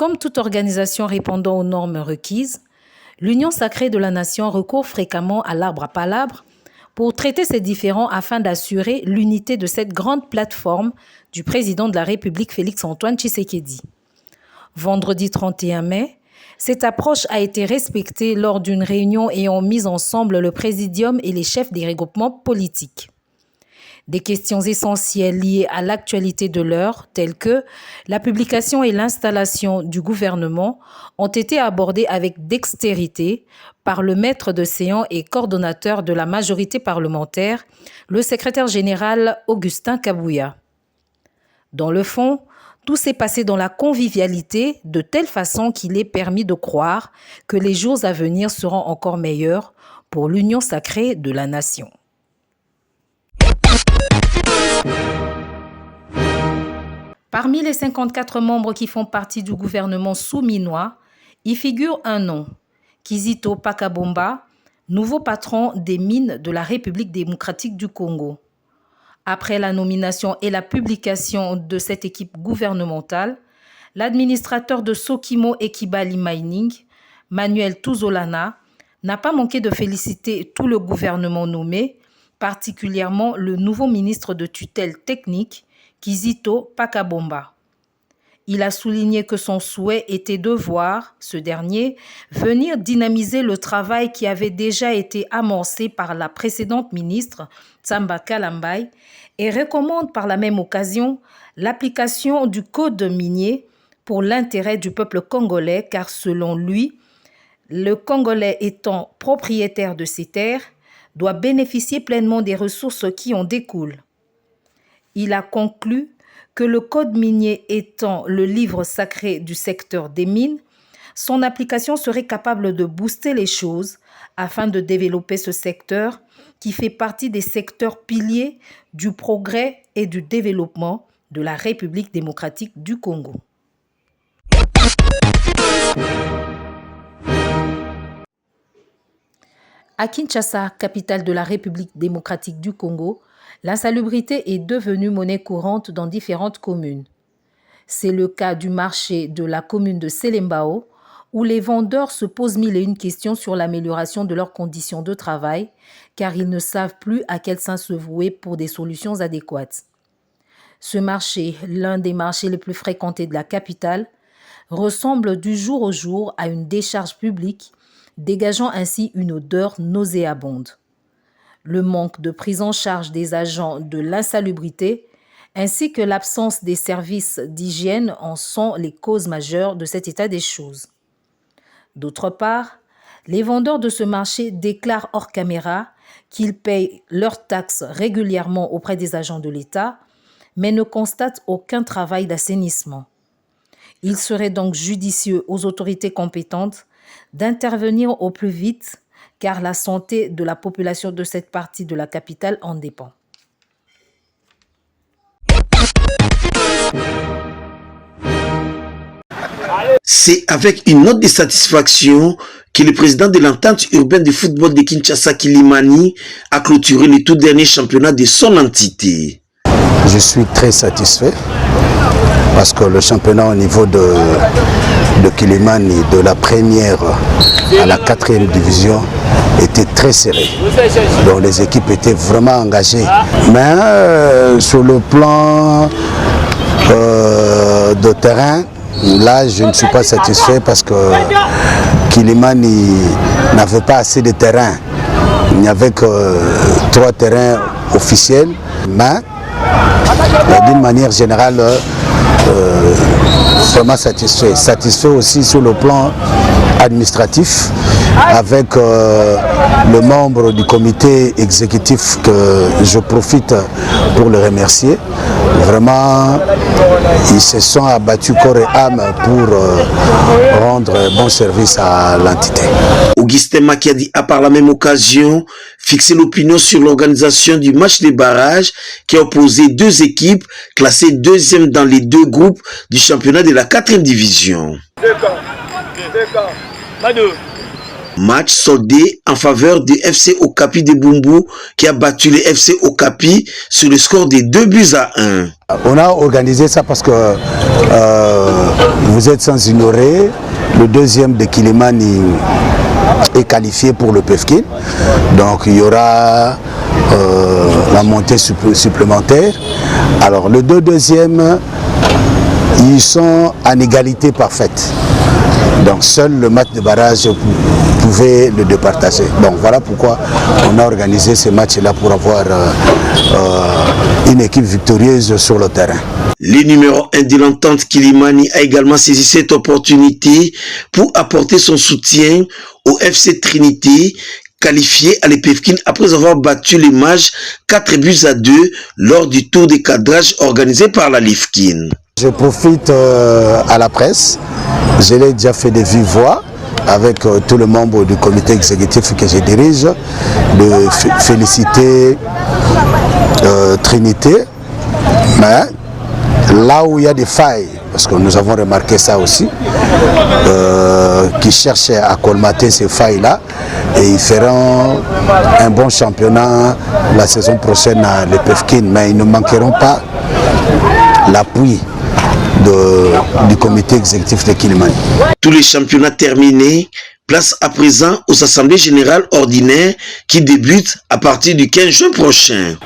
Comme toute organisation répondant aux normes requises, l'Union sacrée de la nation recourt fréquemment à l'arbre à palabres pour traiter ces différends afin d'assurer l'unité de cette grande plateforme du président de la République Félix-Antoine Tshisekedi. Vendredi 31 mai, cette approche a été respectée lors d'une réunion ayant mis ensemble le présidium et les chefs des regroupements politiques. Des questions essentielles liées à l'actualité de l'heure, telles que la publication et l'installation du gouvernement, ont été abordées avec dextérité par le maître de séance et coordonnateur de la majorité parlementaire, le secrétaire général Augustin Kabouya. Dans le fond, tout s'est passé dans la convivialité, de telle façon qu'il est permis de croire que les jours à venir seront encore meilleurs pour l'union sacrée de la nation. Parmi les 54 membres qui font partie du gouvernement souminois, y figure un nom, Kizito Pakabomba, nouveau patron des mines de la République démocratique du Congo. Après la nomination et la publication de cette équipe gouvernementale, l'administrateur de Sokimo Ekibali Mining, Manuel Tuzolana, n'a pas manqué de féliciter tout le gouvernement nommé, particulièrement le nouveau ministre de tutelle technique, Kizito Pakabomba. Il a souligné que son souhait était de voir ce dernier venir dynamiser le travail qui avait déjà été amorcé par la précédente ministre, Tsamba Kalambay, et recommande par la même occasion l'application du code minier pour l'intérêt du peuple congolais, car selon lui, le Congolais étant propriétaire de ces terres, doit bénéficier pleinement des ressources qui en découlent. Il a conclu que le code minier étant le livre sacré du secteur des mines, son application serait capable de booster les choses afin de développer ce secteur qui fait partie des secteurs piliers du progrès et du développement de la République démocratique du Congo. À Kinshasa, capitale de la République démocratique du Congo, l'insalubrité est devenue monnaie courante dans différentes communes. C'est le cas du marché de la commune de Selembao, où les vendeurs se posent mille et une questions sur l'amélioration de leurs conditions de travail, car ils ne savent plus à quel sein se vouer pour des solutions adéquates. Ce marché, l'un des marchés les plus fréquentés de la capitale, ressemble du jour au jour à une décharge publique, dégageant ainsi une odeur nauséabonde. Le manque de prise en charge des agents de l'insalubrité ainsi que l'absence des services d'hygiène en sont les causes majeures de cet état des choses. D'autre part, les vendeurs de ce marché déclarent hors caméra qu'ils payent leurs taxes régulièrement auprès des agents de l'État, mais ne constatent aucun travail d'assainissement. Il serait donc judicieux aux autorités compétentes d'intervenir au plus vite, car la santé de la population de cette partie de la capitale en dépend. C'est avec une note de satisfaction que le président de l'entente urbaine de football de Kinshasa, Kilimani, a clôturé le tout dernier championnat de son entité. Je suis très satisfait parce que le championnat au niveau de Kilimani, de la première à la 4e division, était très serré. Donc les équipes étaient vraiment engagées. Mais sur le plan de terrain, là je ne suis pas satisfait parce que Kilimani n'avait pas assez de terrain. Il n'y avait que 3 terrains officiels, mais d'une manière générale, vraiment satisfait. Satisfait aussi sur le plan administratif avec le membre du comité exécutif que je profite pour le remercier. Vraiment, ils se sont abattus corps et âme pour rendre bon service à l'entité. Augustin Makiadi a par la même occasion fixé l'opinion sur l'organisation du match de barrage qui a opposé 2 équipes classées 2e dans les 2 groupes du championnat de la 4e division. Match soldé en faveur du FC Okapi de Bumbu qui a battu le FC Okapi sur le score de 2-1. On a organisé ça parce que vous êtes sans ignorer, le deuxième de Kilimani est qualifié pour le PEFKIN. Donc il y aura la montée supplémentaire. Alors les deux deuxièmes, ils sont en égalité parfaite. Donc seul le match de barrage pouvait le départager. Donc voilà pourquoi on a organisé ce match-là pour avoir une équipe victorieuse sur le terrain. Le numéro 1 de l'entente Kilimani a également saisi cette opportunité pour apporter son soutien au FC Trinité, qualifié à l'EPFKIN après avoir battu les Mages 4-2 lors du tour de cadrage organisé par la LIFKIN. Je profite à la presse, je l'ai déjà fait de vive voix avec tous les membres du comité exécutif que je dirige, de féliciter Trinité, mais là où il y a des failles, parce que nous avons remarqué ça aussi, qui cherchent à colmater ces failles-là, et ils feront un bon championnat la saison prochaine à l'EPFKIN, mais ils ne manqueront pas l'appui du comité exécutif de Kilimani. Tous les championnats terminés, place à présent aux assemblées générales ordinaires qui débutent à partir du 15 juin prochain.